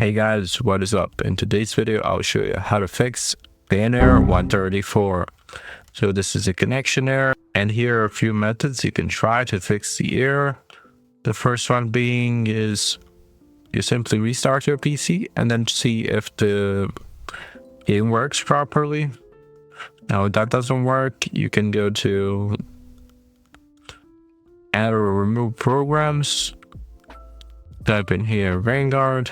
Hey guys, what is up? In today's video, I'll show you how to fix ban error 134. So this is a connection error, and here are a few methods you can try to fix the error. The first one being is you simply restart your PC and then see if the game works properly. Now if that doesn't work, you can go to add or remove programs, type in here Vanguard,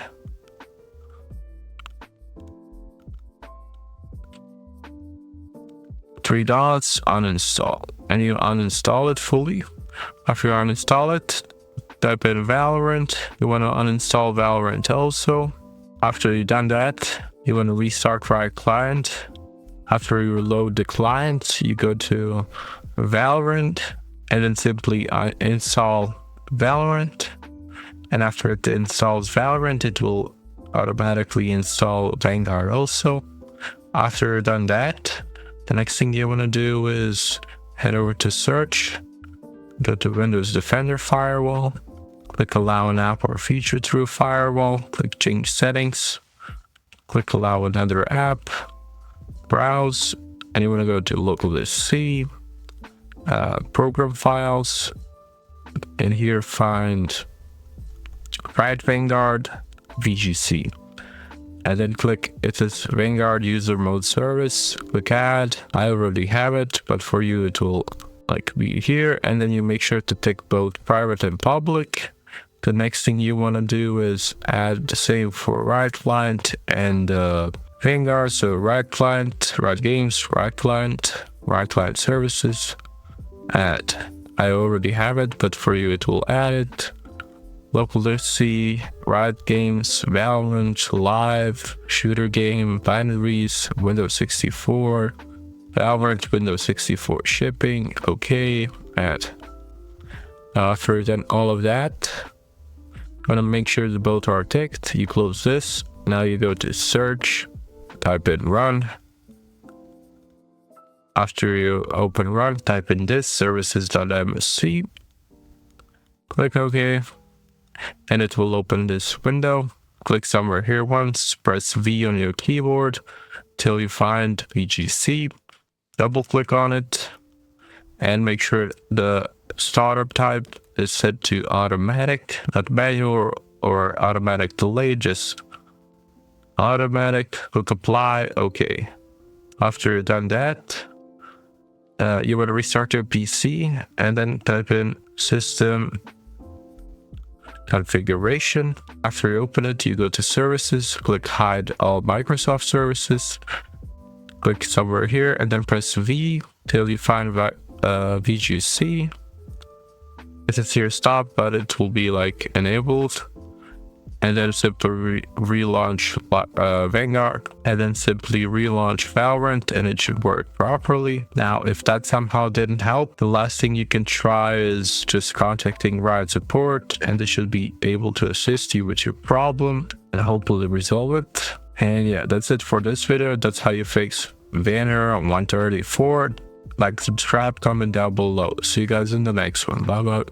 three dots, uninstall, and you uninstall it fully. After you uninstall it, type in Valorant. You want to uninstall Valorant also. After you've done that, you want to restart Riot Client. After you reload the client, you go to Valorant and then simply install Valorant. And after it installs Valorant, it will automatically install Vanguard also. After you've done that, the next thing you want to do is head over to search, go to Windows Defender Firewall, click allow an app or feature through firewall, click change settings, click allow another app, browse, and you want to go to localhost C, program files, and here find Riot Vanguard VGC. And then click, it says Vanguard user mode service, click add. I already have it, but for you it will be here, and then you make sure to tick both private and public. The next thing you want to do is add the same for Riot Client and Vanguard. So Riot Client, Riot Games, Riot Client services, add. I already have it, but for you it will add it. Localhost C, Riot Games, Valorant, Live, Shooter Game, Binaries, Windows 64, Valorant, Windows 64 shipping, okay, add. After you've done all of that, you want to make sure that both are ticked. You close this. Now you go to search, type in run. After you open run, type in this services.msc, click OK. And it will open this window. Click somewhere here once, press V on your keyboard till you find VGC. Double click on it and make sure the startup type is set to automatic, not manual or automatic delay, just automatic. Click apply, okay. After you've done that, you want to restart your PC and then type in system configuration. After you open it, you go to services, click hide all Microsoft services, click somewhere here and then press V till you find VGC. It says here stop, but it will be enabled, and then simply relaunch Vanguard, and then simply relaunch Valorant, and it should work properly. Now if that somehow didn't help, the last thing you can try is just contacting Riot support, and they should be able to assist you with your problem and hopefully resolve it. And yeah, that's it for this video. That's how you fix ban error on 134. Like, subscribe, comment down below. See you guys in the next one. Bye bye.